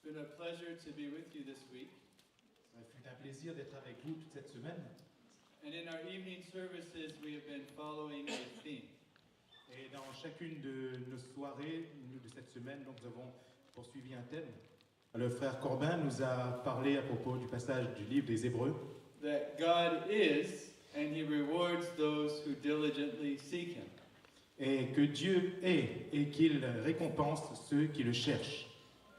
been a pleasure to be with you this week. Ça fut un plaisir d'être avec vous toute cette semaine. And in our evening services, we have been following a theme. Et dans chacune de nos soirées de cette semaine, donc, nous avons poursuivi un thème. Le frère Corbin nous a parlé à propos du passage du livre des Hébreux. That God is, and He rewards those who diligently seek Him. Et que Dieu est et qu'il récompense ceux qui le cherchent.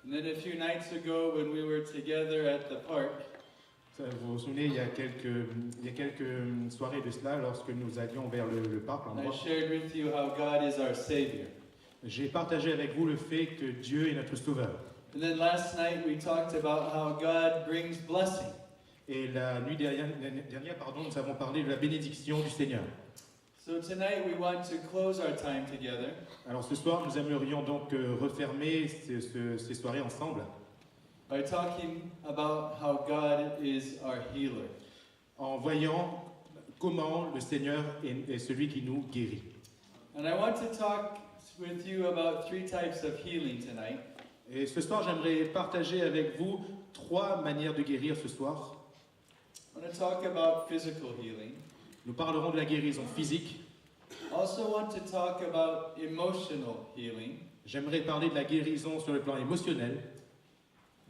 And then a few nights ago, when we were together at the park, Vous vous souvenez, il y a quelques soirées de cela, lorsque nous allions vers le parc, I l'endroit, shared with you how God is our Savior. j'ai partagé avec vous le fait que Dieu est notre Sauveur. And then last night, we talked about how God brings blessing. Et la nuit dernière, nous avons parlé de la bénédiction du Seigneur. So tonight, we want to close our time together Alors ce soir, nous aimerions donc refermer ces soirées ensemble by talking about how God is our healer. en voyant comment le Seigneur est celui qui nous guérit. And I want to talk with you about three types of healing tonight. Et ce soir, j'aimerais partager avec vous 3 manières de guérir ce soir. I want to talk about physical healing. Nous parlerons de la guérison physique. I also want to talk about emotional healing. J'aimerais parler de la guérison sur le plan émotionnel.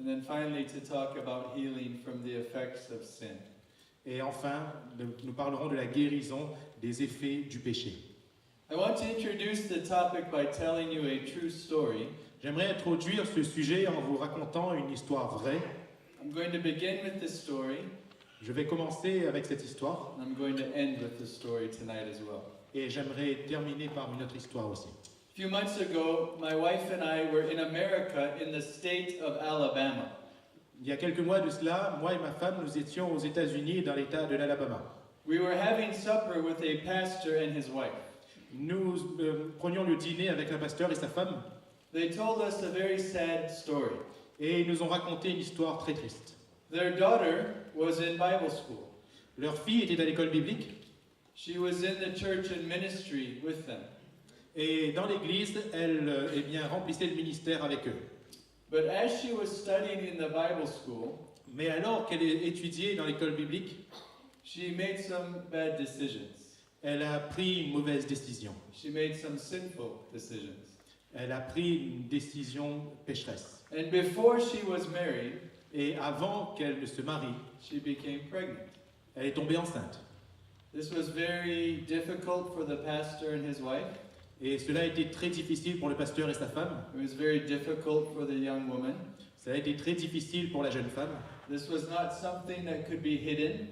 And then finally to talk about healing from the effects of sin. Et enfin, nous parlerons de la guérison des effets du péché. I want to introduce the topic by telling you a true story. J'aimerais introduire ce sujet en vous racontant une histoire vraie. I'm going to begin with this story, Je vais commencer avec cette histoire and I'm going to end with this story tonight as well. et j'aimerais terminer par une autre histoire aussi. A few months ago, my wife and I were in America in the state of Alabama. Il y a quelques mois de cela, moi et ma femme, nous étions aux États-Unis dans l'État de l'Alabama. We were having supper with a pastor and his wife. Nous prenions le dîner avec un pasteur et sa femme They told us a very sad story. et ils nous ont raconté une histoire très triste. Their daughter was in Bible school. Leur fille était à l'école biblique She was in the church and ministry with them. et dans l'église, elle remplissait le ministère avec eux. But as she was studying in the Bible school, Mais alors qu'elle étudiait dans l'école biblique, she made some bad decisions. elle a pris une mauvaise décision. She made some sinful decisions. Elle a pris une décision pécheresse. And before she was married, Et avant qu'elle ne se marie, she became pregnant. elle est tombée enceinte. This was very difficult for the pastor and his wife. Et cela a été très difficile pour le pasteur et sa femme. It was very difficult for the young woman. Ça a été très difficile pour la jeune femme. This was not something that could be hidden.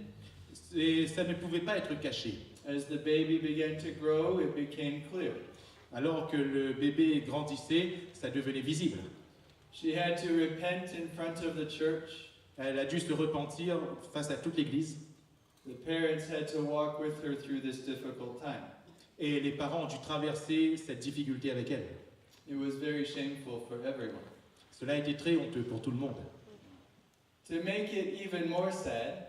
Et ça ne pouvait pas être caché. As the baby began to grow, it became clear. Alors que le bébé grandissait, ça devenait visible. She had to repent in front of the church. Elle a dû se repentir face à toute l'église. The parents had to walk with her through this difficult time. Et les parents ont dû traverser cette difficulté avec elle. It was very shameful for everyone. Cela a été très honteux pour tout le monde. To make it even more sad,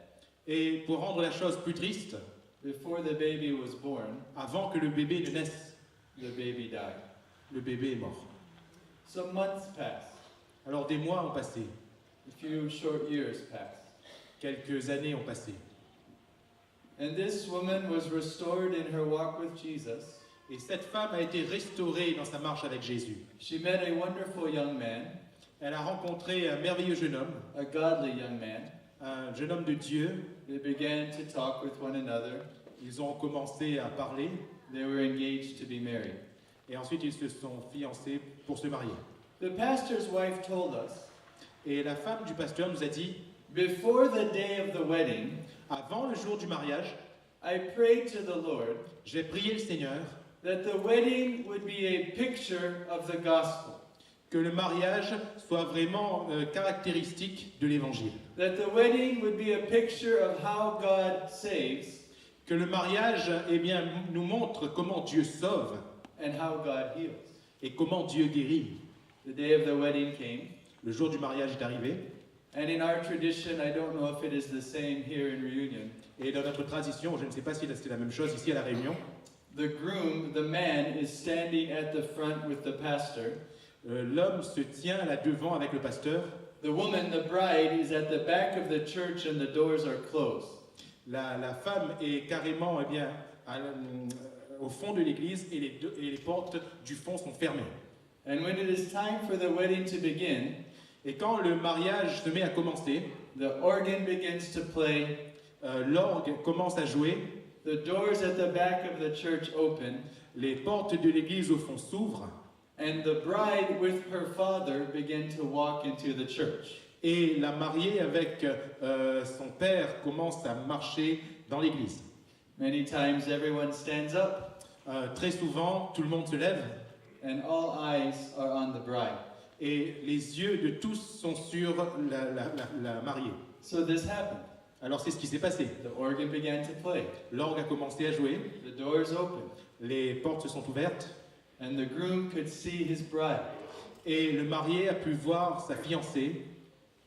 Et pour rendre la chose plus triste, before the baby was born, avant que le bébé ne naisse, the baby died. le bébé est mort. Some months passed. Alors des mois ont passé, A few short years passed. quelques années ont passé. And this woman was restored in her walk with Jesus. Et cette femme a été restaurée dans sa marche avec Jésus. She met a wonderful young man, Elle a rencontré un merveilleux jeune homme, a godly young man. un jeune homme de Dieu. They began to talk with one another. Ils ont commencé à parler They were engaged to be married. et ensuite ils se sont fiancés pour se marier. The pastor's wife told us, Et la femme du pasteur nous a dit, before the day of the wedding, avant le jour du mariage, I prayed to the Lord j'ai prié le Seigneur that the wedding would be a picture of the gospel. que le mariage soit vraiment caractéristique de l'évangile. That the wedding would be a picture of how God saves Que le mariage nous montre comment Dieu sauve and how God heals. et comment Dieu guérit. The day of the wedding came, Le jour du mariage est arrivé and in our tradition, I don't know if it is the same here in Reunion, et dans notre tradition, je ne sais pas si c'est la même chose ici à La Réunion, the groom, the man, is standing at the front with the pastor. L'homme se tient là devant avec le pasteur. The woman, the bride, is at the back of the church and the doors are closed. La femme est carrément au fond de l'église et les portes du fond sont fermées. And when it is time for the wedding to begin, Et quand le mariage se met à commencer, the organ begins to play, l'orgue commence à jouer, the doors at the back of the church open, les portes de l'église au fond s'ouvrent and the bride with her father begin to walk into the church. et la mariée avec son père commence à marcher dans l'église. Many times everyone stands up Très souvent, tout le monde se lève and all eyes are on the bride. et les yeux de tous sont sur la mariée. So this happened. Alors c'est ce qui s'est passé. The organ began to play. L'orgue a commencé à jouer, The doors opened. les portes se sont ouvertes And the groom could see his bride. et le marié a pu voir sa fiancée,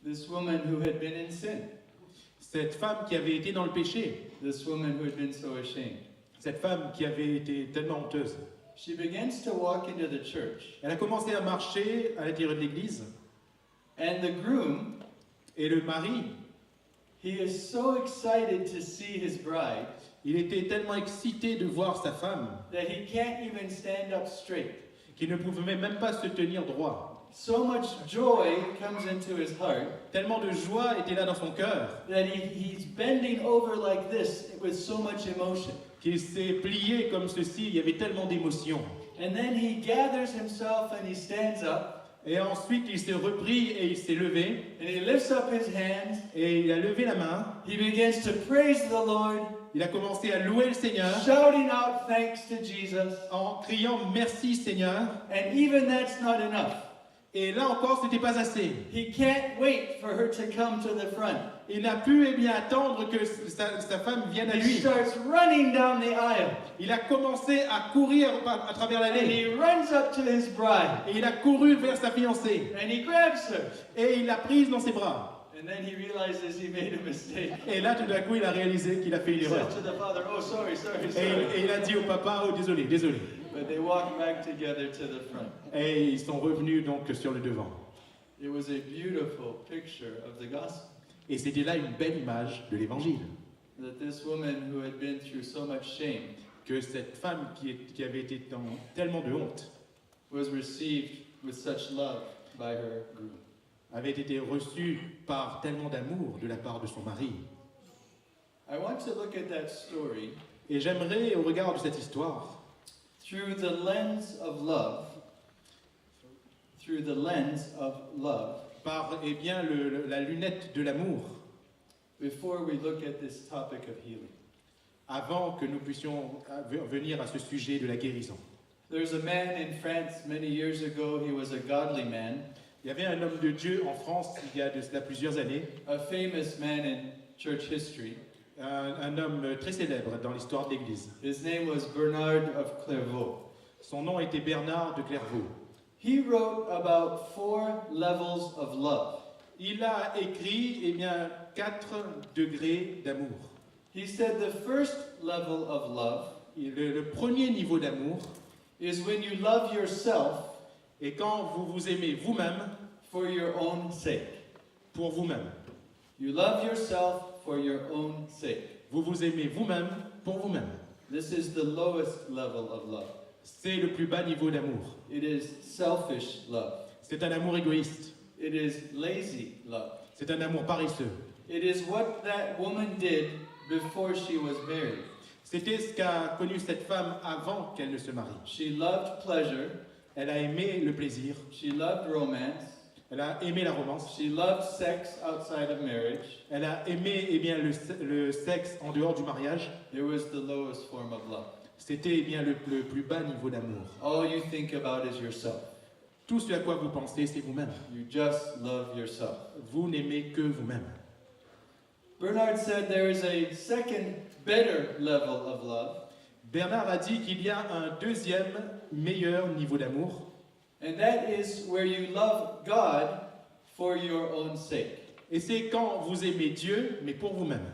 This woman who had been in sin. cette femme qui avait été dans le péché, This woman who had been so ashamed. cette femme qui avait été tellement honteuse. She begins to walk into the church. Elle a commencé à marcher à l'intérieur de l'église And the groom, et le mari, he is so excited to see his bride il était tellement excité de voir sa femme that he can't even stand up straight. qu'il ne pouvait même pas se tenir droit. So much joy comes into his heart Tellement de joie était là dans son cœur that he's bending over like this with so much emotion. qu'il s'est plié comme ceci, il y avait tellement d'émotions. And then he gathers himself and he stands up Et ensuite il s'est repris et il s'est levé and he lifts up his hands. et il a levé la main, He begins to praise the Lord, il a commencé à louer le Seigneur shouting out thanks to Jesus. en criant merci Seigneur. And even that's not enough. Et là encore, ce n'était pas assez. He can't wait for her to come to the front. Il n'a pu attendre que sa femme vienne à He lui. starts running down the aisle. Il a commencé à courir à travers And l'allée. he runs up to his bride. Et il a couru vers sa fiancée. And he grabs her. Et il l'a prise dans ses bras. And then he realizes he made a mistake. Et là, tout d'un coup, il a réalisé qu'il a fait une He erreur. says to the father, oh, sorry. Et il a dit au papa, oh désolé, désolé. But they walk back together to the front. Et ils sont revenus donc sur le devant. It was a beautiful picture of the gospel. Et c'était là une belle image de l'évangile. That this woman who had been through so much shame Que cette femme qui avait été dans tellement de honte was received with such love by her groom. avait été reçue par tellement d'amour de la part de son mari. I want to look at that story Et j'aimerais, au regard de cette histoire, through the lens of love, par la lunette de l'amour, before we look at this topic of healing. avant que nous puissions venir à ce sujet de la guérison. There's a man in France many years ago. He was a godly man, Il y avait un homme de Dieu en France il y a de cela plusieurs années, a famous man in church history. un homme très célèbre dans l'histoire de l'Église. His name was Bernard of Clairvaux. Son nom était Bernard de Clairvaux. He wrote about 4 levels of love. Il a écrit 4 degrés d'amour. He said the first level of love Le premier niveau d'amour is when you love yourself est quand vous vous aimez vous-même for your own sake. pour vous-même. You love yourself for your own sake. Vous vous aimez vous-même pour vous-même. This is the lowest level of love. C'est le plus bas niveau d'amour. It is selfish love. C'est un amour égoïste. It is lazy love. C'est un amour paresseux. It is what that woman did before she was married. C'était ce qu'a connu cette femme avant qu'elle ne se marie. She loved pleasure. Elle a aimé le plaisir. She loved romance. Elle a aimé la romance. She loved sex outside of marriage. Elle a aimé le sexe en dehors du mariage. It was the lowest form of love. C'était le plus bas niveau d'amour. All you think about is yourself. Tout ce à quoi vous pensez, c'est vous-même. You just love yourself. Vous n'aimez que vous-même. Bernard said there is a second, better level of love, Bernard a dit qu'il y a un deuxième, meilleur niveau d'amour. and that is where you love God for your own sake. Et c'est quand vous aimez Dieu, mais pour vous-même.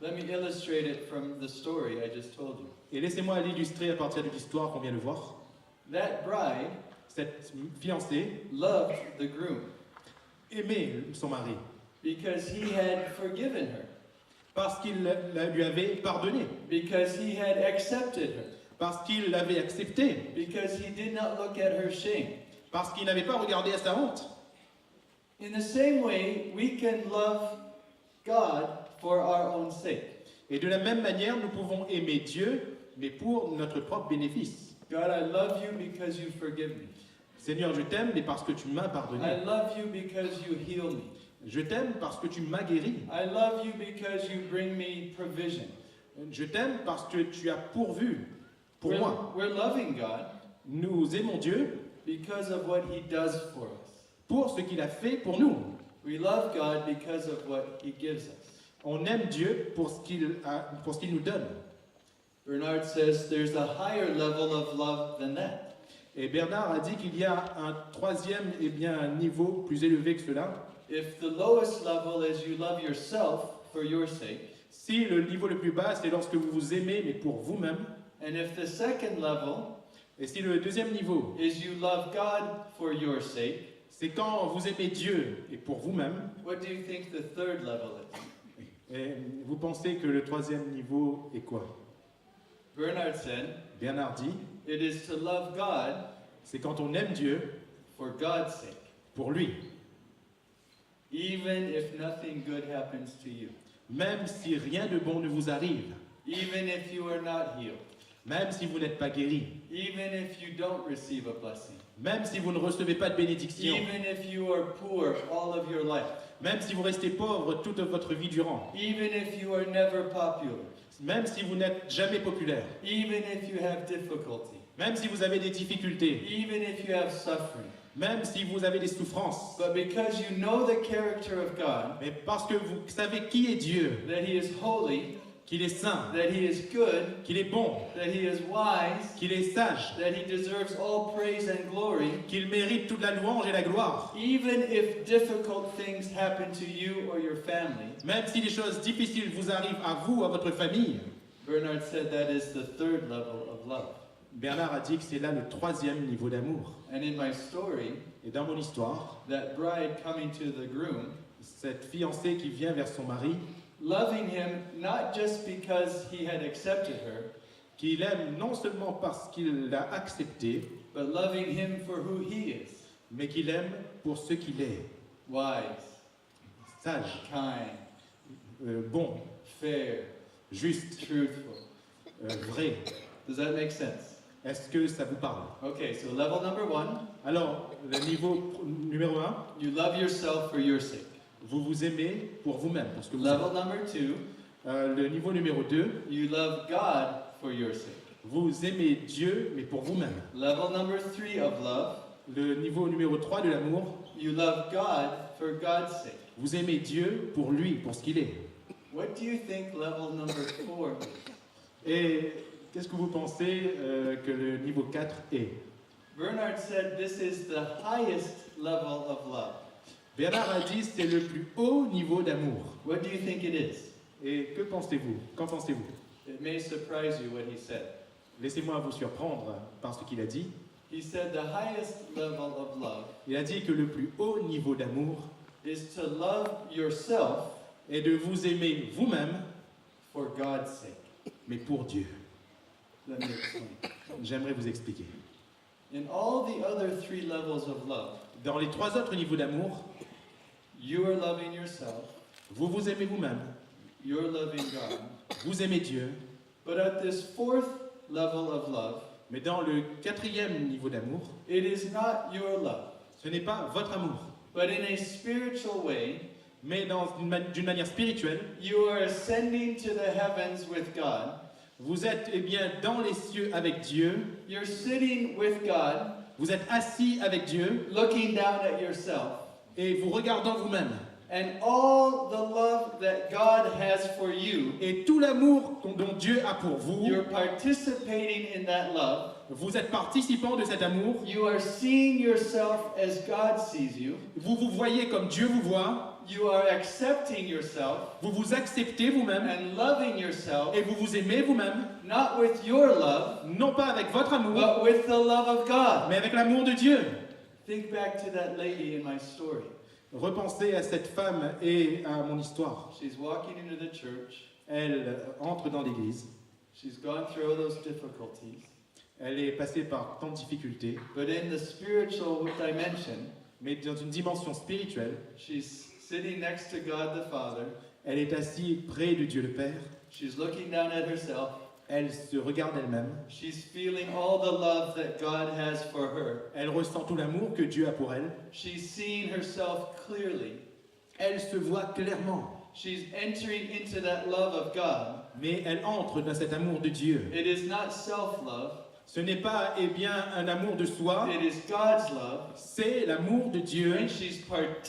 Let me illustrate it from the story I just told you. Et laissez-moi l'illustrer à partir de l'histoire qu'on vient de voir. That bride cette fiancée loved the groom aimait son mari because he had forgiven her, parce qu'il lui avait pardonné, because he had accepted her, parce qu'il l'avait acceptée, because he did not look at her shame. parce qu'il n'avait pas regardé à sa honte. In the same way, we can love God for our own sake. Et de la même manière, nous pouvons aimer Dieu, mais pour notre propre bénéfice. God, I love you because you forgive me. Seigneur, je t'aime, mais parce que tu m'as I pardonné. love you because you heal me. Je t'aime parce que tu m'as guéri. I love you because you bring me provision. Je t'aime parce que tu as pourvu pour moi. We're loving God Nous aimons Dieu because of what he does for us. pour ce qu'il a fait pour nous. We love God because of what he gives us. On aime Dieu pour ce qu'il nous donne. Bernard says there's a higher level of love than that. Et Bernard a dit qu'il y a un troisième, un niveau plus élevé que cela. If the lowest level is you love yourself for your sake, Si le niveau le plus bas, c'est lorsque vous vous aimez, mais pour vous-même. and if the second level Et si le deuxième niveau, is you love God for your sake, c'est quand vous aimez Dieu et pour vous-même, what do you think the third level is? et vous pensez que le troisième niveau est quoi? Bernard said, Bernard dit, it is to love God c'est quand on aime Dieu for God's sake, pour lui, even if nothing good happens to you, même si rien de bon ne vous arrive, even if you are not healed, même si vous n'êtes pas guéri, even if you don't receive a blessing, même si vous ne recevez pas de bénédiction, even if you are poor all of your life, même si vous restez pauvre toute votre vie durant, even if you are never popular, même si vous n'êtes jamais populaire, even if you have difficulty, même si vous avez des difficultés, even if you have suffering, même si vous avez des souffrances, but because you know the character of God, mais parce que vous savez qui est Dieu, that he is holy, qu'il est saint, that he is good, qu'il est bon, that he is wise, qu'il est sage, that he deserves all praise and glory, qu'il mérite toute la louange et la gloire. even if difficult things happen to you or your family. Même si les choses difficiles vous arrivent à vous, à votre famille, Bernard said that is the third level of love. Bernard a dit que c'est là le troisième niveau d'amour. And in my story, Et dans mon histoire, that bride coming to the groom, cette fiancée qui vient vers son mari, loving him not just because he had accepted her, qu'il aime non seulement parce qu'il l'a accepté, but loving him for who he is. mais qu'il aime pour ce qu'il est. Wise, Sage, kind, bon, fair, juste, truthful. vrai. Does that make sense? Est-ce que ça vous parle? Okay, so level number 1, Alors, le niveau numéro 1, you love yourself for your sake. vous vous aimez pour vous-même. Parce que vous Level number 2, le niveau numéro 2, you love God for your sake. vous aimez Dieu, mais pour vous-même. Level number 3 of love, Le niveau numéro 3 de l'amour, you love God for God's sake. vous aimez Dieu pour lui, pour ce qu'il est. What do you think level number 4 is? Et qu'est-ce que vous pensez que le niveau 4 est? Bernard said this is the highest level of love. Bernard a dit c'est le plus haut niveau d'amour. What do you think it is? Et que pensez-vous? Qu'en pensez-vous? It may surprise you what he said. Laissez-moi vous surprendre par ce qu'il a dit. He said the highest level of love Il a dit que le plus haut niveau d'amour is to love yourself est de vous aimer vous-même, for God's sake. mais pour Dieu. Let me explain. J'aimerais vous expliquer. In all the other 3 levels of love, Dans les 3 autres niveaux d'amour, you are loving yourself, vous vous aimez vous-même, you're loving God. vous aimez Dieu, But at this 4th level of love, mais dans le 4e niveau d'amour, it is not your love, ce n'est pas votre amour, but in a spiritual way, mais d'une manière spirituelle, you are ascending to the heavens with God. vous êtes bien dans les cieux avec Dieu, You're sitting with God, vous êtes assis avec Dieu looking down at yourself, et vous regardant vous-même. and all the love that God has for you, Et tout l'amour dont Dieu a pour vous, you're participating in that love, Vous êtes participant de cet amour. You are seeing yourself as God sees you. Vous vous voyez comme Dieu vous voit. You are accepting yourself Vous vous acceptez vous-même. and loving yourself, Et vous vous aimez vous-même. not with your love, Non pas avec votre amour, but with the love of God. mais avec l'amour de Dieu. Think back to that lady in my story. Repensez à cette femme et à mon histoire. She's walking into the church. Elle entre dans l'église. She's gone through all those difficulties. Elle est passée par tant de difficultés. But in the spiritual dimension, Mais dans une dimension spirituelle, she's sitting next to God the Father. elle est assise près de Dieu le Père. She's looking down at herself. Elle se regarde elle-même. She's feeling all the love that God has for her. Elle ressent tout l'amour que Dieu a pour elle. She's seeing herself clearly. Elle se voit clairement. She's entering into that love of God. Mais elle entre dans cet amour de Dieu. It is not self-love. Ce n'est pas, eh bien, un amour de soi. It is God's love. C'est l'amour de Dieu. And she's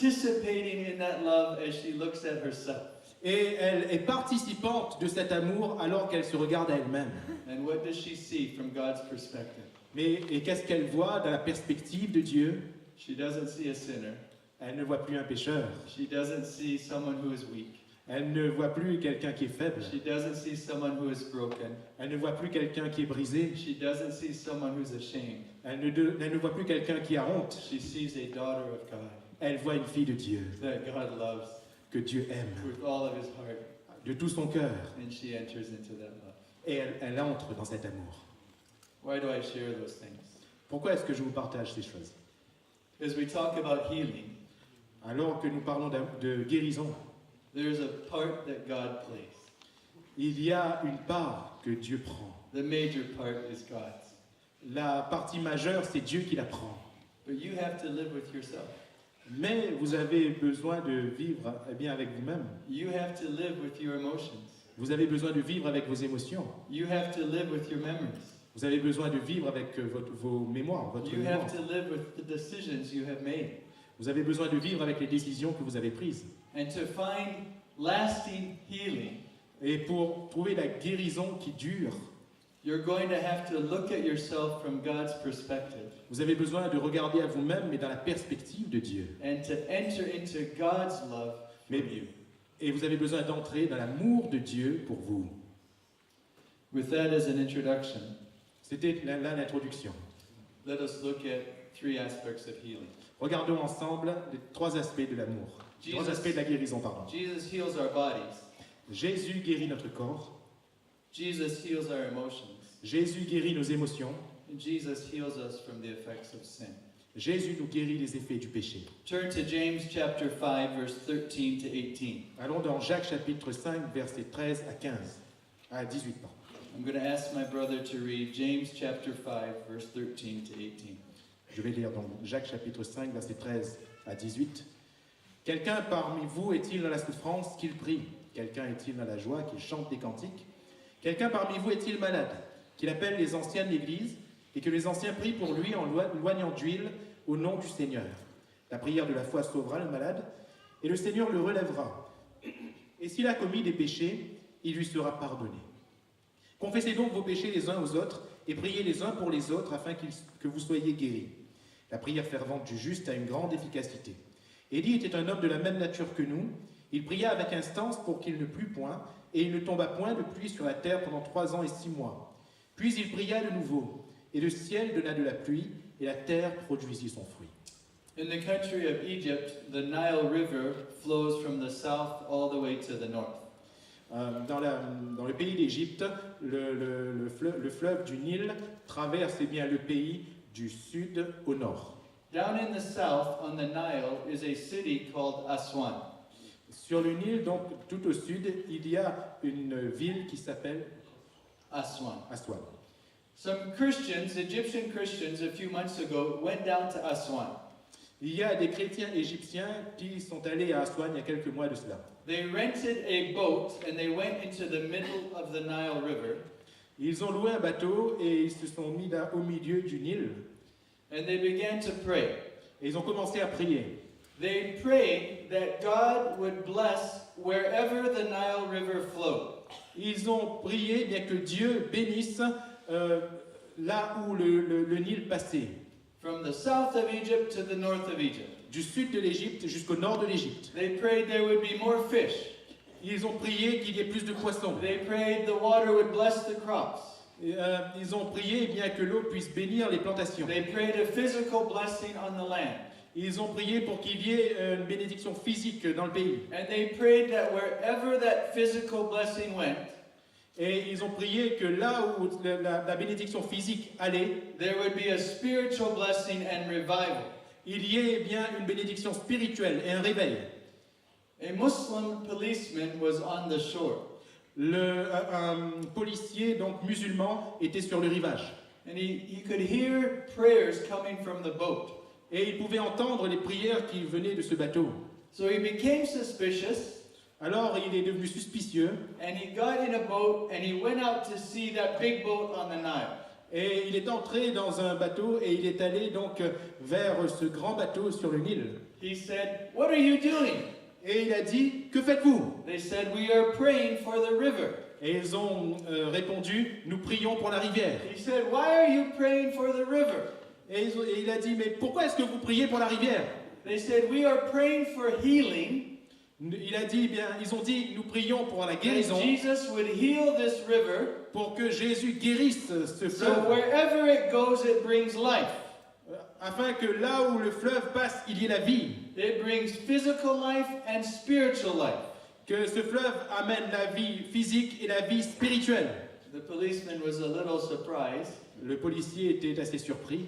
participating in that love as she looks at herself. Et elle est participante de cet amour alors qu'elle se regarde à elle-même. And what does she see from God's perspective? Et qu'est-ce qu'elle voit dans la perspective de Dieu? She doesn't see a sinner. Elle ne voit plus un pécheur. She doesn't see someone who is weak. Elle ne voit plus quelqu'un qui est faible. She doesn't see someone who is broken. Elle ne voit plus quelqu'un qui est brisé. She doesn't see someone who's ashamed. Elle ne voit plus quelqu'un qui a honte. She sees a daughter of God Elle voit une fille de Dieu that God loves que Dieu aime with all of his heart, de tout son cœur. and she enters into that love. Et elle entre dans cet amour. Why do I share those things? Pourquoi est-ce que je vous partage ces choses? As we talk about healing, Alors que nous parlons de guérison, there's a part that God plays. il y a une part que Dieu prend. The major part is God's. La partie majeure, c'est Dieu qui la prend. But you have to live with yourself. Mais vous avez besoin de vivre eh bien, avec vous-même. You have to live with your emotions. Vous avez besoin de vivre avec vos émotions. You have to live with your memories. Vous avez besoin de vivre avec vos mémoires, votre You mémoire. have to live with the decisions you have made. Vous avez besoin de vivre avec les décisions que vous avez prises. And to find lasting healing, Et pour trouver la guérison qui dure, you're going to have to look at yourself from God's perspective vous avez besoin de regarder à vous-même, mais dans la perspective de Dieu. and to enter into God's love for Mais- you. Et vous avez besoin d'entrer dans l'amour de Dieu pour vous. With that as an introduction, C'était là l'introduction. let us look at three aspects of healing. Regardons ensemble les trois aspects de l'amour. Trois Jesus- aspects de la guérison, pardon. Jesus heals our bodies. Jésus guérit notre corps. Jesus heals our emotions. Jésus guérit nos émotions. And Jesus heals us from the effects of sin. Jésus nous guérit des effets du péché. Turn to James chapter 5, verse 13 to 18. Allons dans Jacques chapitre 5, versets 13 à 15. À 18, pardon. I'm going to ask my brother to read James chapter 5, verse 13 to 18. Je vais lire donc Jacques chapitre 5, versets 13 à 18. Quelqu'un parmi vous est-il dans la souffrance qu'il prie? Quelqu'un est-il dans la joie qu'il chante des cantiques? Quelqu'un parmi vous est-il malade? Qu'il appelle les anciens de l'Église et que les anciens prient pour lui en loignant d'huile au nom du Seigneur. La prière de la foi sauvera le malade et le Seigneur le relèvera. Et s'il a commis des péchés, il lui sera pardonné. Confessez donc vos péchés les uns aux autres et priez les uns pour les autres afin que vous soyez guéris. La prière fervente du juste a une grande efficacité. Élie était un homme de la même nature que nous. Il pria avec instance pour qu'il ne plût point, et il ne tomba point de pluie sur la terre pendant 3 ans et 6 mois. Puis il pria de nouveau, et le ciel donna de la pluie, et la terre produisit son fruit. In the country of Egypt, the Nile River flows from the south all the way to the north. Dans le pays d'Égypte, le fleuve du Nil traverse eh bien, le pays du sud au nord. Down in the south on the Nile is a city called Aswan. Sur le Nil, donc tout au sud, il y a une ville qui s'appelle Aswan. Aswan. Some Christians, Egyptian Christians, a few months ago went down to Aswan. Il y a des chrétiens égyptiens qui sont allés à Aswan il y a quelques mois de cela. They rented a boat and they went into the middle of the Nile River Ils ont loué un bateau et ils se sont mis là au milieu du Nil and they began to pray. et ils ont commencé à prier. They prayed that God would bless wherever the Nile River flowed. Ils ont prié bien que Dieu bénisse là où le Nil passait, from the south of Egypt to the north of Egypt. du sud de l'Égypte jusqu'au nord de l'Égypte. They prayed there would be more fish. Ils ont prié qu'il y ait plus de poissons. They prayed the water would bless the crops. Ils ont prié eh bien que l'eau puisse bénir les plantations. They prayed a physical blessing on the land. Ils ont prié pour qu'il y ait une bénédiction physique dans le pays. And they prayed that wherever that physical blessing went, Et ils ont prié que là où la bénédiction physique allait, there would be a spiritual blessing and revival. il y ait eh bien une bénédiction spirituelle et un réveil. A Muslim policeman was on the shore, Un policier donc musulman était sur le rivage and he could hear prayers coming from the boat. et il pouvait entendre les prières qui venaient de ce bateau. So he became suspicious, Alors il est devenu suspicieux and he got in a boat and he went out to see that big boat on the Nile. et il est entré dans un bateau et il est allé donc vers ce grand bateau sur le Nil. He said, "What are you doing?" Et il a dit, que faites-vous? They said, "We are praying for the river." Et ils ont répondu, nous prions pour la rivière. He said, "Why are you praying for the river?" Et il a dit, mais pourquoi est-ce que vous priez pour la rivière? They said, "We are praying for healing. Il a dit, ils ont dit, nous prions pour la guérison, That Jesus would heal this river, pour que Jésus guérisse ce so fleuve, wherever it goes, it brings life. afin que là où le fleuve passe, il y ait la vie, It brings physical life and spiritual life." que ce fleuve amène la vie physique et la vie spirituelle. The policeman was a little surprised, Le policier était assez surpris,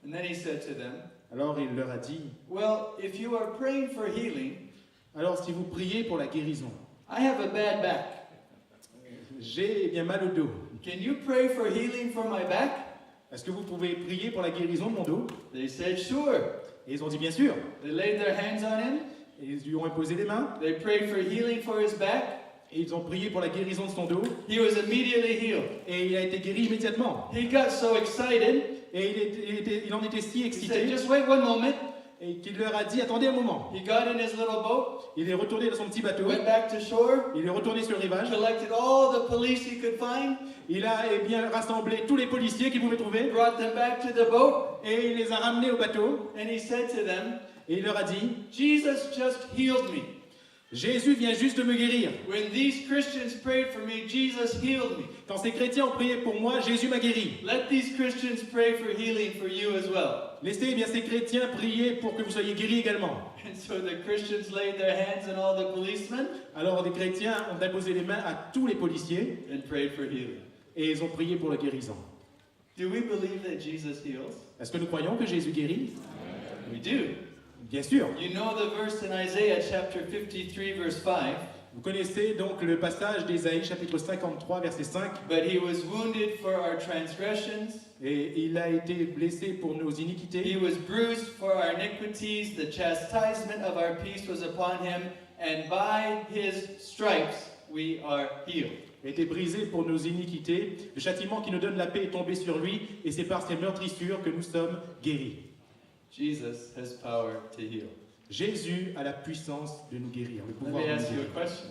and then he said to them, alors il leur a dit, "Well, if you are praying for healing, alors si vous priez pour la guérison, I have a bad back. j'ai bien mal au dos, Can you pray for healing for my back?" est-ce que vous pouvez prier pour la guérison de mon dos? They said, "Sure." Et ils ont dit bien sûr, They laid their hands on him. et ils lui ont imposé les mains, They prayed for healing for his back. et ils ont prié pour la guérison de son dos, He was immediately healed. et il a été guéri immédiatement. He got so excited, Et il en était si he said, excité, "Just wait one moment." et qu'il leur a dit, attendez un moment. He got in his little boat, Il est retourné dans son petit bateau, went back to shore, il est retourné sur le rivage, collected all the police he could find, il a eh bien rassemblé tous les policiers qu'il pouvait trouver, brought them back to the boat, et il les a ramenés au bateau, and he said to them, et il leur a dit, "Jesus just healed me. Jésus vient juste de me guérir. When these Christians prayed for me, Jesus healed me. Quand ces chrétiens ont prié pour moi, Jésus m'a guéri. Let these Christians pray for healing for you as well." Laissez eh bien ces chrétiens prier pour que vous soyez guéris également. And so the Christians laid their hands on all the policemen Alors les chrétiens ont imposé les mains à tous les policiers, and prayed for healing. et ils ont prié pour la guérison. Do we believe that Jesus heals? Est-ce que nous croyons que Jésus guérit? We do. Bien sûr. You know the verse in Isaiah chapter 53 verse 5, Vous connaissez donc le passage d'Ésaïe chapitre 53 verset 5. "But he was wounded for our transgressions, Et il a été blessé pour nos he iniquités, was bruised for our iniquities, the chastisement of our peace was upon him, and by his stripes we are healed." a été brisé pour nos iniquités. Le châtiment qui nous donne la paix est tombé sur lui, et c'est par ses meurtrissures que nous sommes guéris. Jesus has power to heal. Jésus a la puissance de nous guérir, le Let pouvoir me de nous ask you a guérir. question.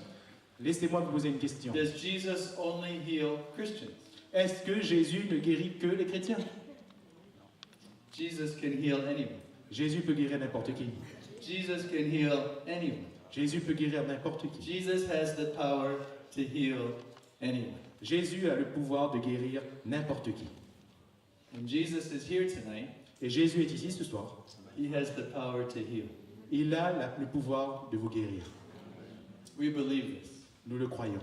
Laissez-moi vous poser une question. Does Jesus only heal Christians? Est-ce que Jésus ne guérit que les chrétiens? Jesus can heal anyone. Jésus peut guérir n'importe qui. Jesus can heal anyone. Jésus peut guérir n'importe qui. Jesus has the power to heal anyone. Jésus a le pouvoir de guérir n'importe qui. And Jesus is here tonight. Et Jésus est ici ce soir. He has the power to heal. Il a le pouvoir de vous guérir. We believe this. Nous le croyons.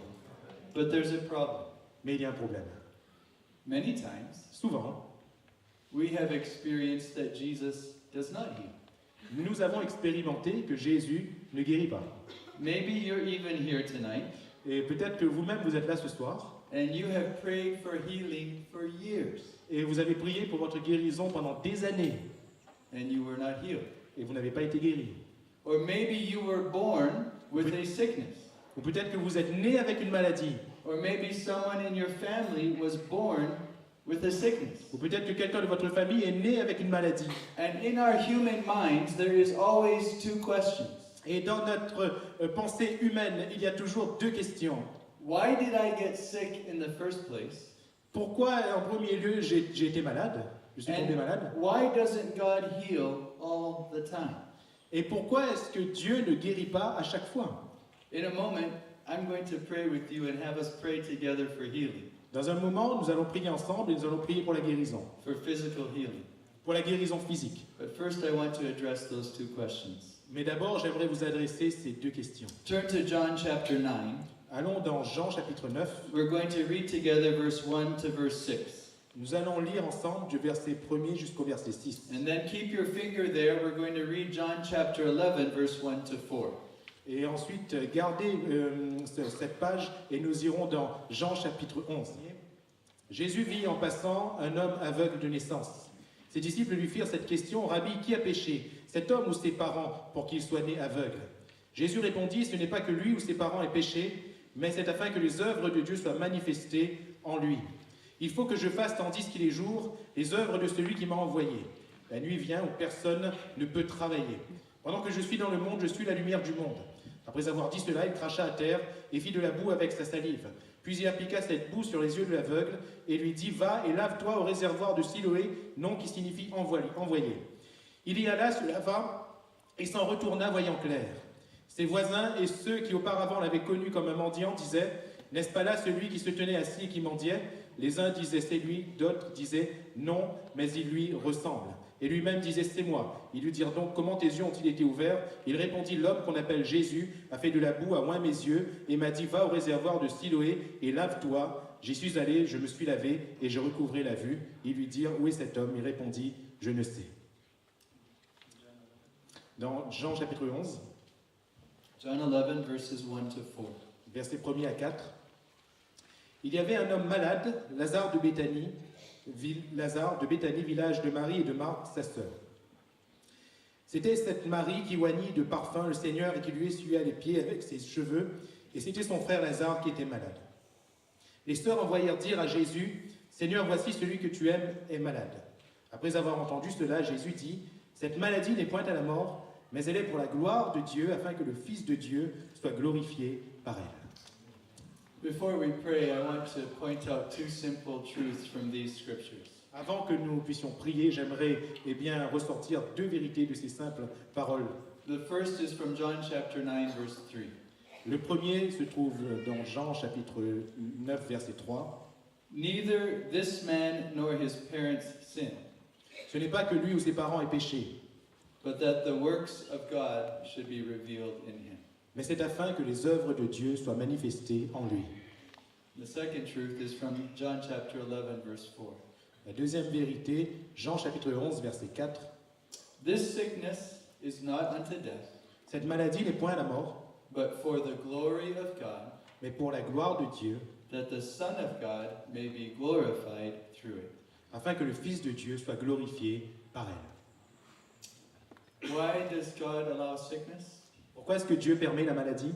But there's a problem. Mais il y a un problème. Many times, Souvent, we have experienced that Jesus does not heal. nous avons expérimenté que Jésus ne guérit pas. Maybe you're even here tonight Et peut-être que vous-même vous êtes là ce soir and you have prayed for healing for years et vous avez prié pour votre guérison pendant des années and you were not healed. et vous n'avez pas été guéri. Or maybe you were born with a sickness. Ou peut-être que vous êtes né avec une maladie. Or maybe someone in your family was born with a sickness. Ou peut-être que quelqu'un de votre famille est né avec une maladie. And in our human minds, there is always two questions. Et dans notre pensée humaine, il y a toujours deux questions. Why did I get sick in the first place? Pourquoi, en premier lieu, j'ai été malade? Je suis tombé malade. Why doesn't God heal all the time? Et pourquoi est-ce que Dieu ne guérit pas à chaque fois? In a moment, I'm going to pray with you and have us pray together for healing, Dans un moment, nous allons prier ensemble et nous allons prier pour la guérison, for physical healing. pour la guérison physique. But first, I want to address those two questions. Mais d'abord, j'aimerais vous adresser ces deux questions. Turn to John chapter 9. Allons dans Jean chapitre 9. We're going to read together verse 1 to verse 6. Nous allons lire ensemble du verset 1er jusqu'au verset 6. And then keep your finger there. We're going to read John chapter 11, verse 1 to 4. Et ensuite, gardez cette page et nous irons dans Jean chapitre 11. Jésus vit en passant un homme aveugle de naissance. Ses disciples lui firent cette question: Rabbi, qui a péché, cet homme ou ses parents, pour qu'il soit né aveugle? Jésus répondit: Ce n'est pas que lui ou ses parents aient péché, mais c'est afin que les œuvres de Dieu soient manifestées en lui. Il faut que je fasse, tandis qu'il est jour, les œuvres de celui qui m'a envoyé. La nuit vient où personne ne peut travailler. Pendant que je suis dans le monde, je suis la lumière du monde. Après avoir dit cela, il cracha à terre et fit de la boue avec sa salive. Puis il appliqua cette boue sur les yeux de l'aveugle et lui dit: Va et lave-toi au réservoir de Siloé, nom qui signifie envoyé. Il y alla, se lava et s'en retourna voyant clair. Ses voisins et ceux qui auparavant l'avaient connu comme un mendiant disaient: N'est-ce pas là celui qui se tenait assis et qui mendiait? Les uns disaient: C'est lui, d'autres disaient: Non, mais il lui ressemble. Et lui-même disait: C'est moi. Ils lui dirent donc: Comment tes yeux ont-ils été ouverts? Il répondit: L'homme qu'on appelle Jésus a fait de la boue à oint mes yeux et m'a dit: Va au réservoir de Siloé et lave-toi. J'y suis allé, je me suis lavé et je recouvrai la vue. Ils lui dirent: Où est cet homme? Il répondit: Je ne sais. Dans Jean chapitre 11, John 11, verses 1 to 4. versets 1er à 4. Il y avait un homme malade, Lazare de Béthanie, village de Marie et de Marthe, sa sœur. C'était cette Marie qui oignit de parfum le Seigneur et qui lui essuya les pieds avec ses cheveux, et c'était son frère Lazare qui était malade. Les sœurs envoyèrent dire à Jésus: Seigneur, voici celui que tu aimes est malade. Après avoir entendu cela, Jésus dit: Cette maladie n'est point à la mort, mais elle est pour la gloire de Dieu, afin que le Fils de Dieu soit glorifié par elle. Before we pray, I want to point out two simple truths from these scriptures. Avant que nous puissions prier, j'aimerais ressortir deux vérités de ces simples paroles. The first is from John chapter 9, verse 3. Le premier se trouve dans Jean chapitre 9, verset 3. Neither this man nor his parents sinned, Ce n'est pas que lui ou ses parents aient péché, but that the works of God should be revealed in him. mais c'est afin que les œuvres de Dieu soient manifestées en lui. The second truth is from John chapter 11, verse 4. La deuxième vérité, Jean chapitre 11, verset 4. This sickness is not unto death, Cette maladie n'est point à la mort, but for the glory of God, mais pour la gloire de Dieu, that the Son of God may be glorified through it. afin que le Fils de Dieu soit glorifié par elle. Why does God allow sickness? Pourquoi est-ce que Dieu permet la maladie?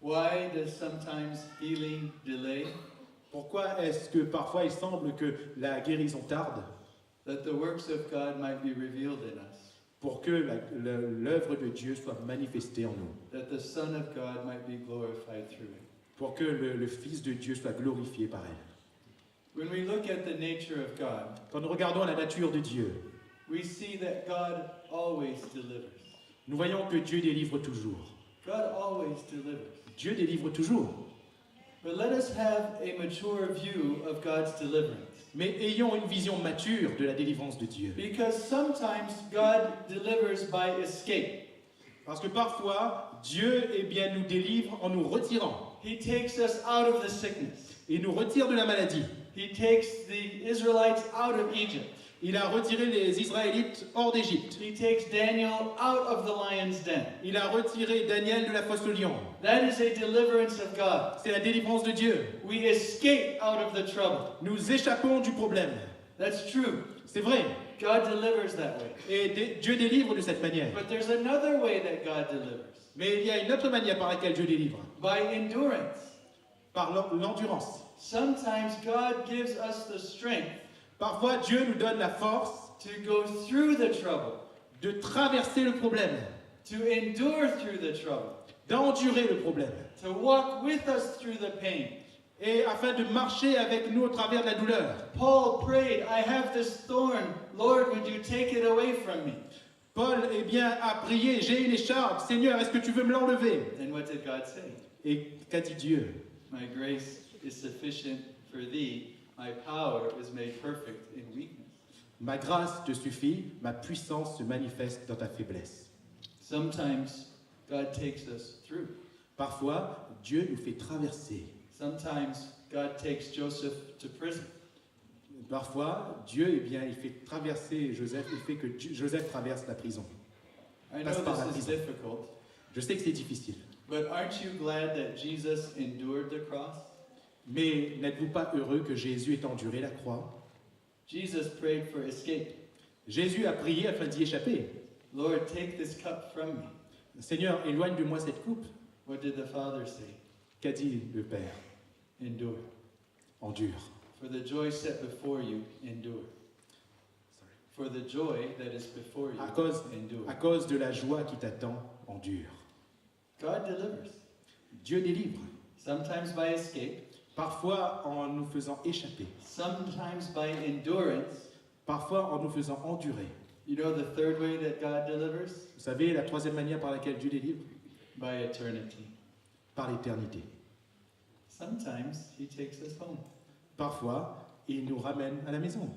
Why does sometimes healing delay? Pourquoi est-ce que parfois il semble que la guérison tarde? That the works of God might be revealed in us. Pour que l'œuvre de Dieu soit manifestée en nous. That the Son of God might be glorified through it. Pour que le Fils de Dieu soit glorifié par elle. When we look at the nature of God, Quand nous regardons la nature de Dieu, we see that God always delivers. nous voyons que Dieu délivre toujours. God always delivers. Dieu délivre toujours. But let us have a mature view of God's deliverance. Mais ayons une vision mature de la délivrance de Dieu. Because sometimes God delivers by escape. Parce que parfois, Dieu nous délivre en nous retirant. He takes us out of the sickness. Il nous retire de la maladie. He takes the Israelites out of Egypt. Il a retiré les Israélites hors d'Égypte. He takes Daniel out of the lion's den. Il a retiré Daniel de la fosse au lion. That is a deliverance of God. C'est la délivrance de Dieu. We escape out of the trouble. Nous échappons du problème. That's true. C'est vrai. God delivers that way. Et Dieu délivre de cette manière. But there's another way that God delivers. Mais il y a une autre manière par laquelle Dieu délivre. By endurance. Par l'endurance. Sometimes God gives us the strength Parfois, Dieu nous donne la force to go through the trouble, de traverser le problème, to endure through the trouble, d'endurer le problème, to walk with us through the pain. et afin de marcher avec nous au travers de la douleur. Paul prayed, I have this thorn. Lord, would you take it away from me? Paul, eh bien, a prié, j'ai une écharpe, Seigneur, est-ce que tu veux me l'enlever? And what did God say? Et qu'a dit Dieu? My grace is sufficient for thee. My power is made perfect in weakness. Ma grâce te suffit, ma puissance se manifeste dans ta faiblesse. Sometimes God takes us through. Parfois, Dieu nous fait traverser. Sometimes God takes Joseph to prison. Parfois, Dieu, eh bien, il fait traverser Joseph, il fait que Joseph traverse la prison. I know Passe par la this is prison. difficult, Je sais que c'est difficile, but aren't you glad that Jesus endured the cross? mais n'êtes-vous pas heureux que Jésus ait enduré la croix? Jesus prayed for escape. Jésus a prié afin d'y échapper. Lord, take this cup from me. Seigneur, éloigne de moi cette coupe. What did the Father say? Qu'a dit le Père? Endure. Endure. For the joy set before you, endure. For the joy that is before you, À cause endure. de la joie qui t'attend, endure. God delivers. Dieu délivre. Sometimes by escape, Parfois en nous faisant échapper. sometimes by endurance. Parfois en nous faisant endurer. You know the third way that God delivers? Vous savez la troisième manière par laquelle Dieu délivre? By eternity. Par l'éternité. Sometimes He takes us home. Parfois, il nous ramène à la maison.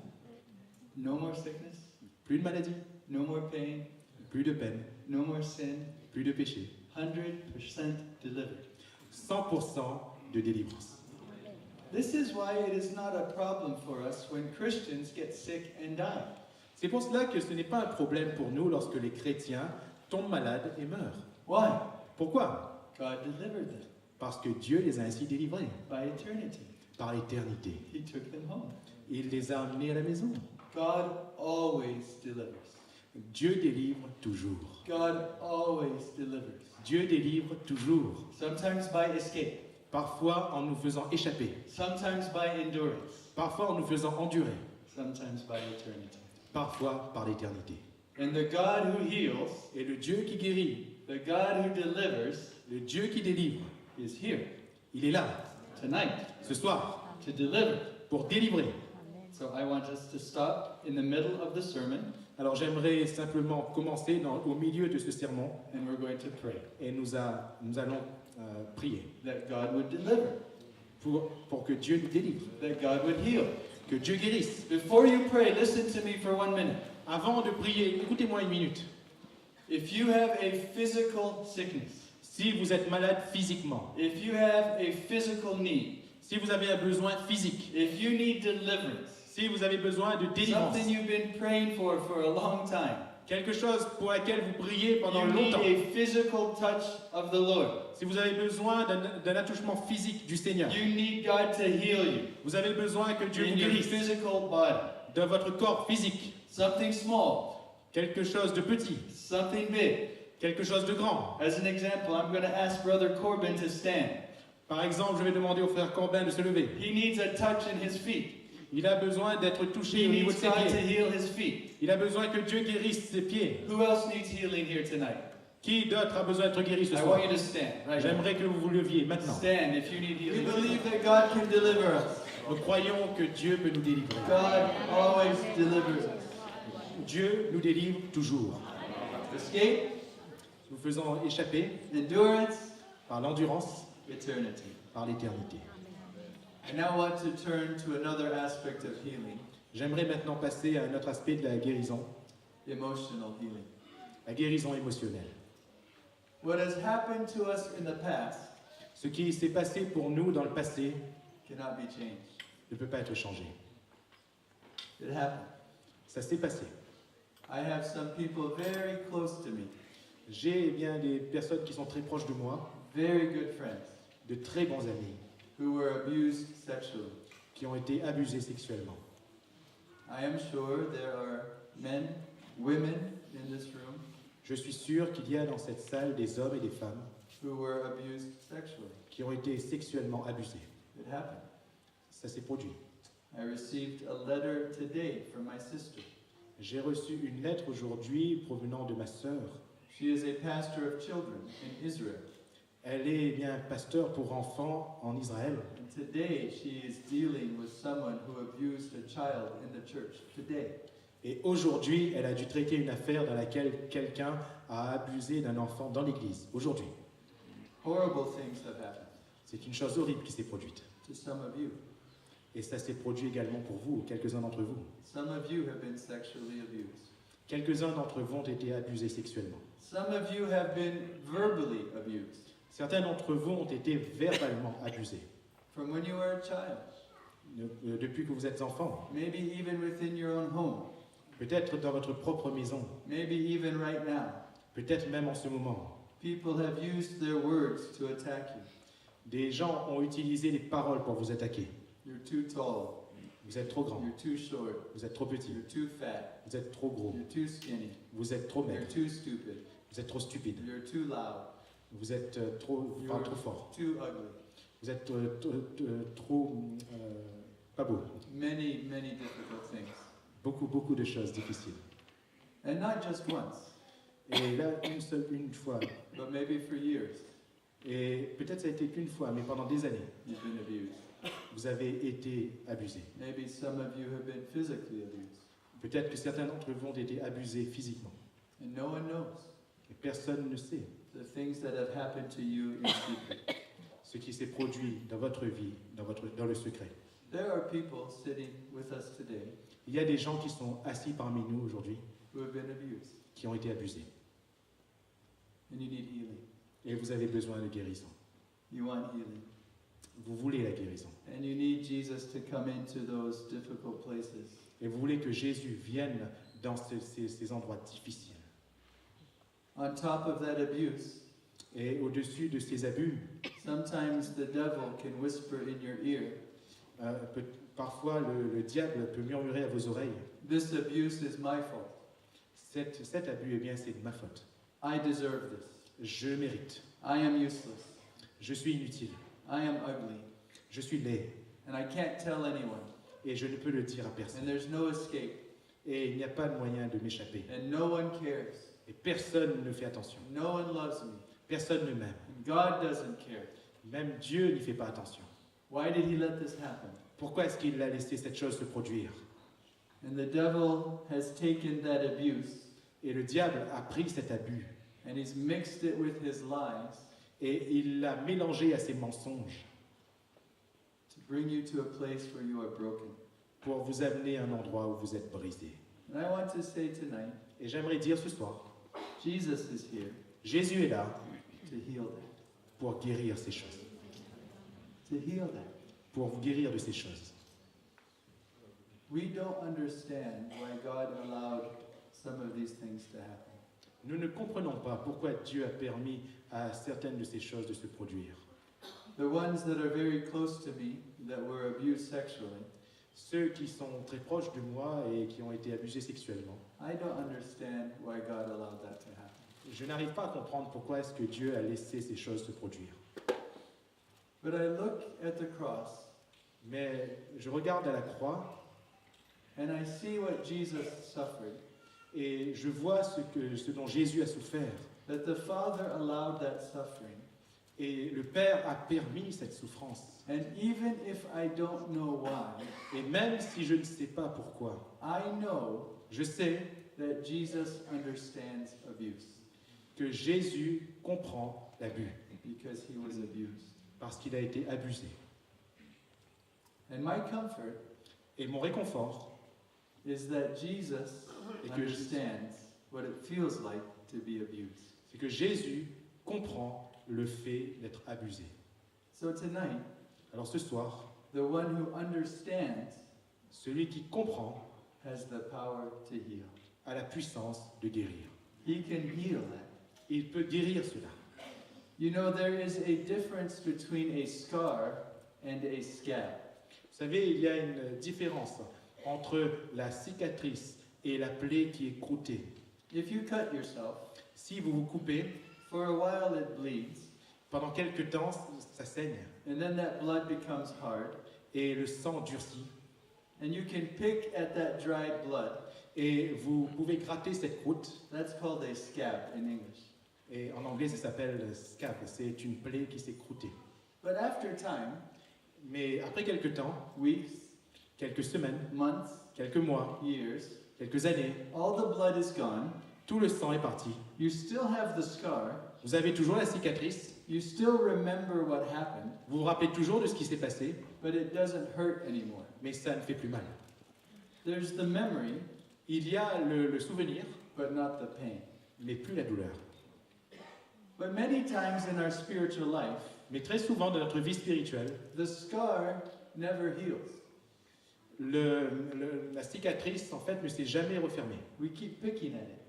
No more sickness, Plus de maladie, no more pain, plus de peine, no more sin. plus de péché. 100% delivered. 100% de délivrance. This is why it is not a problem for us when Christians get sick and die. C'est pour cela que ce n'est pas un problème pour nous lorsque les chrétiens tombent malades et meurent. Why? Pourquoi? God delivered them Parce que Dieu les a ainsi délivrés by eternity. par l'éternité. He took them home. Il les a amenés à la maison. God always delivers. Dieu délivre toujours. God always delivers. Dieu délivre toujours. Sometimes by escape, Parfois en nous faisant échapper. sometimes by endurance, Parfois en nous faisant endurer. sometimes by eternity. Parfois par l'éternité. And the God who heals, Et le Dieu qui guérit, the God who delivers, le Dieu qui délivre, is here il est là, tonight ce soir, to deliver. pour délivrer. So I want us to stop in the middle of the sermon Alors j'aimerais simplement commencer au milieu de ce sermon and we're going to pray et nous allons prier that God would deliver, pour que Dieu nous délivre, that God would heal. que Dieu guérisse. Before you pray, listen to me for 1 minute. Avant de prier, écoutez-moi une minute. If you have a physical sickness, Si vous êtes malade physiquement, if you have a physical need, si vous avez un besoin physique, if you need deliverance, si vous avez besoin de délivrance, something you've been praying for a long time, quelque chose pour laquelle vous priez pendant you need longtemps, a physical touch of the Lord. si vous avez besoin d'un attouchement physique du Seigneur, You need God to heal you vous avez besoin que Dieu in vous your guérisse physical body. dans votre corps physique, Something small, quelque chose de petit, something big. quelque chose de grand. As an example, I'm going to ask Brother Corbin to stand. Par exemple, je vais demander au frère Corbin de se lever. He needs a touch in his feet. Il a besoin d'être touché He au niveau de needs ses God to pieds. heal his feet. Il a besoin que Dieu guérisse ses pieds. Who else needs healing here tonight? Qui d'autre a besoin d'être guéri ce I soir? want you to stand right now. J'aimerais que vous vous leviez maintenant. Stand if you need healing. We believe that God can deliver us. Nous croyons que Dieu peut nous délivrer. God always delivers us. Dieu nous délivre toujours. Escape, Nous faisons échapper endurance, par l'endurance, eternity. par l'éternité. I now want to turn to another aspect of healing, J'aimerais maintenant passer à un autre aspect de la guérison, emotional healing. la guérison émotionnelle. What has happened to us in the past Ce qui s'est passé pour nous dans le passé cannot be changed. ne peut pas être changé. It happened. Ça s'est passé. I have some people very close to me, J'ai eh bien des personnes qui sont très proches de moi, very good friends, de très bons amis, who were abused sexually. qui ont été abusés sexuellement. I am sure there are men, women in this room Je suis sûr qu'il y a dans cette salle des hommes et des femmes who were abused sexually. qui ont été sexuellement abusés. It happened. Ça s'est produit. I received a letter today from my sister. J'ai reçu une lettre aujourd'hui provenant de ma sœur. She is a pastor of children in Israel. Elle est eh bien pasteur pour enfants en Israël. And today she is dealing with someone who abused a child in the church. Today. Et aujourd'hui, elle a dû traiter une affaire dans laquelle quelqu'un a abusé d'un enfant dans l'église. Aujourd'hui. Horrible things have happened C'est une chose horrible qui s'est produite. to some of you. Et ça s'est produit également pour vous, quelques-uns d'entre vous. Some of you have been sexually abused. Quelques-uns d'entre vous ont été abusés sexuellement. Some of you have been verbally abused Certains d'entre vous ont été verbalement abusés. from when you were a child, Depuis que vous êtes enfant. maybe even within your own home, Peut-être dans votre propre maison. maybe even right now. Peut-être même en ce moment. People have used their words to attack you. Des gens ont utilisé les paroles pour vous attaquer. You're too tall, Vous êtes trop grand. you're too short, Vous êtes trop petit. you're too fat, Vous êtes trop gros. you're too skinny, Vous êtes trop you're maigre. too stupid, Vous êtes trop stupide. you're too loud, Vous êtes trop fort. too ugly. Vous êtes trop pas beau. Many, many difficult things. Beaucoup de choses difficiles. And not just once, Et là, une fois. but maybe for years, Et peut-être ça a été qu'une fois, mais pendant des années, you've been abused. vous avez été abusés. Maybe some of you have been physically abused, Peut-être que certains d'entre vous ont été abusés physiquement. and no one knows Et personne ne sait the things that have happened to you in secret. ce qui s'est produit dans votre vie, dans le secret. There are people sitting with us today Il y a des gens qui sont assis parmi nous aujourd'hui, who have been abused, qui ont été abusés. and you need healing. Et vous avez besoin de guérison. You want healing. Vous voulez la guérison. And you need Jesus to come into those difficult places. Et vous voulez que Jésus vienne dans ces endroits difficiles. On top of that abuse, Et au-dessus de ces abus, sometimes the devil can whisper in your ear, parfois le diable peut murmurer à vos oreilles. "This abuse is my fault. Cet abus, eh bien, c'est de ma faute. I deserve this. Je mérite. I am useless. Je suis inutile. I am ugly. Je suis laid. And I can't tell anyone. Et je ne peux le dire à And personne. there's no escape. Et il n'y a pas de moyen de m'échapper. And no one cares. Et personne ne fait attention. No one loves me. Personne ne m'aime. And God doesn't care. Même Dieu n'y fait pas attention. Why did he let this happen? Pourquoi est-ce qu'il a laissé cette chose se produire? And the devil has taken that abuse Et le diable a pris cet abus and he's mixed it with his lies et il l'a mélangé à ses mensonges to bring you to a place where you are broken. pour vous amener à un endroit où vous êtes brisé. And I want to say tonight, Et j'aimerais dire ce soir, Jesus is here Jésus est là to heal that. pour guérir ces choses, To heal that. pour vous guérir de ces choses. We don't understand why God allowed some of these things to happen. Nous ne comprenons pas pourquoi Dieu a permis à certaines de ces choses de se produire. The ones that are very close to me that were abused sexually, Ceux qui sont très proches de moi et qui ont été abusés sexuellement, I don't understand why God allowed that to happen. je n'arrive pas à comprendre pourquoi est-ce que Dieu a laissé ces choses se produire. But I look at the cross Mais je regarde à la croix and I see what Jesus suffered, et je vois ce dont Jésus a souffert. that the Father allowed that suffering. Et le Père a permis cette souffrance. And even if I don't know why, Et même si je ne sais pas pourquoi, I know je sais that Jesus understands abuse que Jésus comprend l'abus because he was abused. parce qu'il a été abusé. And my comfort Et mon réconfort, is that Jesus Et que understands what it feels like to be abused. c'est que Jésus comprend le fait d'être abusé. So tonight, Alors ce soir, the one who understands celui qui comprend has the power to heal. a la puissance de guérir. He can heal that. Il peut guérir cela. You know, there is a difference between a scar and a scab. Vous savez, il y a une différence entre la cicatrice et la plaie qui est croûtée. If you cut yourself, Si vous vous coupez, for a while it bleeds, pendant quelques temps, ça saigne and then that blood becomes hard, et le sang durcit. and you can pick at that dried blood. Et vous pouvez gratter cette croûte. That's called a scab in English. Et en anglais, ça s'appelle scab. C'est une plaie qui s'est croûtée. But after time, Mais après quelques temps, weeks, quelques semaines, months, quelques mois, years, quelques années, all the blood is gone. tout le sang est parti. You still have the scar. Vous avez toujours la cicatrice. You still remember what happened, Vous vous rappelez toujours de ce qui s'est passé, but it doesn't hurt anymore. mais ça ne fait plus mal. There's the memory, Il y a le souvenir, but not the pain. mais plus la douleur. But many times in our spiritual life, Mais très souvent dans notre vie spirituelle, the scar never heals. la cicatrice, en fait, ne s'est jamais refermée. We keep picking at it.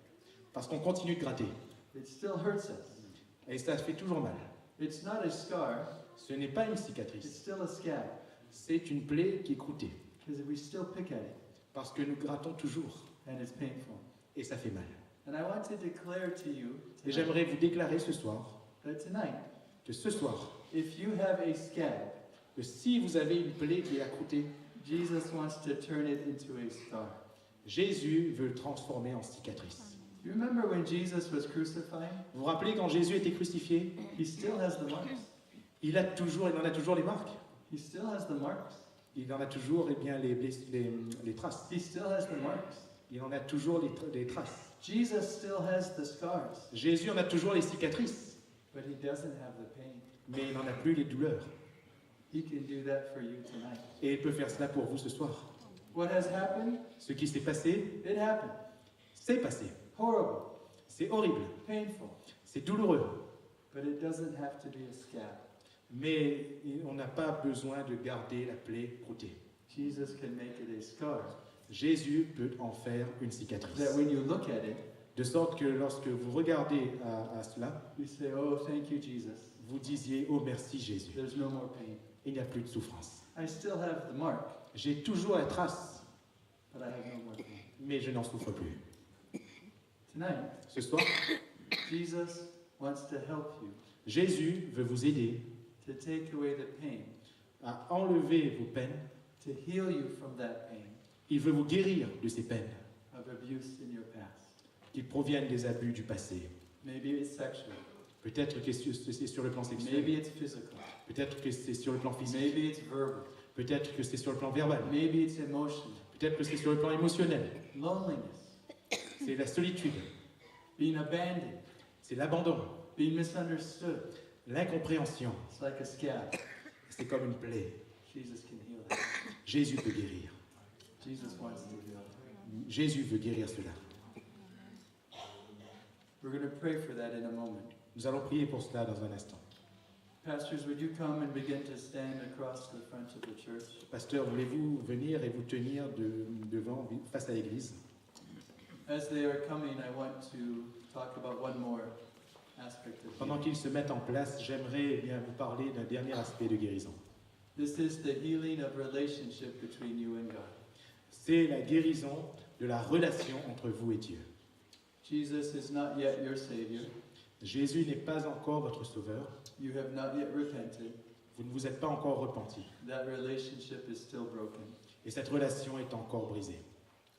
Parce qu'on continue de gratter. It still hurts us. Et ça fait toujours mal. It's not a scar, Ce n'est pas une it's cicatrice. still a scab, C'est une plaie qui est croûtée. because we still pick at it, Parce que nous grattons toujours. and it's painful. Et ça fait mal. And I want to declare to you Et tonight, j'aimerais vous déclarer ce soir, that tonight, que ce soir, if you have a scab, que si vous avez une plaie qui est accroûtée, Jesus wants to turn it into a scar. Jésus veut le transformer en cicatrice. You remember when Jesus was crucified? Vous vous rappelez quand Jésus était crucifié, He still has the marks. il en a toujours les marques. He still has the marks. Il en a toujours bien, les traces. He still has the marks. Il en a toujours les traces. Jesus still has the scars, Jésus en a toujours les cicatrices, but he doesn't have the pain. mais il n'en a plus les douleurs. He can do that for you tonight. Et il peut faire cela pour vous ce soir. What has happened? Ce qui s'est passé, It happened. c'est passé. Horrible, C'est horrible. painful, C'est douloureux. but it doesn't have to be a scab. Mais on n'a pas besoin de garder la plaie croûtée. Jesus can make it a scar. Jésus peut en faire une cicatrice. That when you look at it, De sorte que lorsque vous regardez à cela, you say, "Oh, thank you, Jesus. vous disiez « Oh merci Jésus, There's no more pain. il n'y a plus de souffrance. I still have the mark, J'ai toujours la trace, but I have no more pain." mais je n'en souffre plus. » Tonight, Ce soir, Jesus wants to help you Jésus veut vous aider to take away the pain, à enlever vos peines. to heal you from that pain Il veut vous guérir de ces peines of abuse in your past. qui proviennent des abus du passé. Maybe it's sexual. Peut-être que c'est sur le plan sexuel. Maybe it's physical. Peut-être que c'est sur le plan physique. Maybe it's verbal. Peut-être que c'est sur le plan verbal. Maybe it's emotional. Peut-être que c'est sur le plan émotionnel. Loneliness, C'est la solitude. being abandoned, C'est l'abandon. being misunderstood. L'incompréhension. It's like a scab. C'est comme une plaie. Jesus can heal that. Jésus peut guérir. Jesus wants to heal that. Jésus veut guérir cela. We're going to pray for that in a moment. Nous allons prier pour cela dans un instant. Pastors, would you come and begin to stand across the front of the church? Pasteur, voulez-vous venir et vous tenir devant, face à l'église? As they are coming, I want to talk about one more aspect of Pendant healing. qu'ils se mettent en place, j'aimerais bien vous parler d'un dernier aspect de guérison. This is the healing of relationship between you and God. C'est la guérison de la relation entre vous et Dieu. Jesus is not yet your Savior. Jésus n'est pas encore votre sauveur. You have not yet repented. Vous ne vous êtes pas encore repenti. That relationship is still broken. Et cette relation est encore brisée.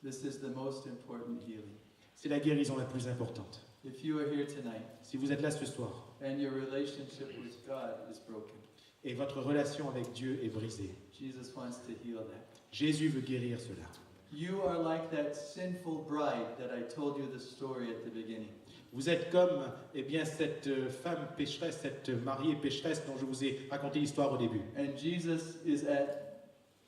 This is the most important healing. C'est la guérison la plus importante. If you are here tonight Si vous êtes là ce soir and your relationship with God is broken, et votre relation avec Dieu est brisée, Jesus wants to heal that. Jésus veut guérir cela. You are like that sinful bride that I told you the story at the beginning. Vous êtes comme cette femme pécheresse, cette mariée pécheresse dont je vous ai raconté l'histoire au début. And Jesus is at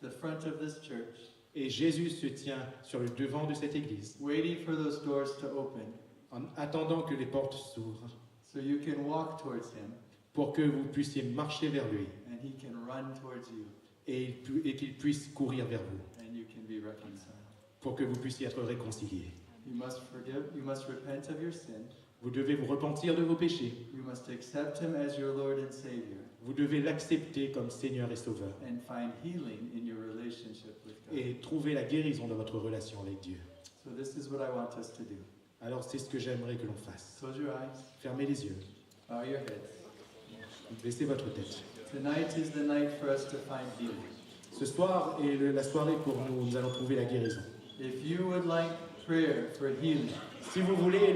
the front of this church, Et Jésus se tient sur le devant de cette église waiting for those doors to open en attendant que les portes s'ouvrent so you can walk towards him pour que vous puissiez marcher vers lui and he can run towards you et qu'il puisse courir vers vous and you can be reconciled. pour que vous puissiez être réconciliés. You must forgive, you must repent of your sin. Vous devez vous repentir de vos péchés. You must accept him as your Lord and Savior Vous devez l'accepter comme Seigneur et Sauveur and find healing in your relationship with God. et trouver la guérison dans votre relation avec Dieu. So this is what I want us to do. Alors c'est ce que j'aimerais que l'on fasse. Close your eyes, Fermez les yeux, bow your heads. baissez votre tête. Tonight is the night for us to find healing. Ce soir est la soirée pour nous, nous allons trouver la guérison. If you would like prayer for healing, Si vous voulez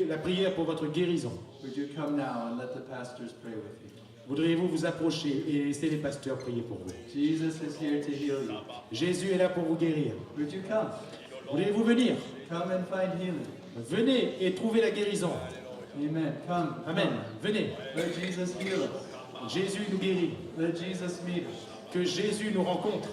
la prière pour votre guérison, would you come now and let the pastors pray with you? voudriez-vous vous approcher et laisser les pasteurs prier pour vous? Jesus is here to heal you. Jésus est là pour vous guérir. Would you come? Voudriez-vous venir? Come and find healing. Venez et trouvez la guérison. Amen. Come. Amen. Venez. Let Jesus heal us. Jésus nous guérit. Let Jesus meet us. Que Jésus nous rencontre.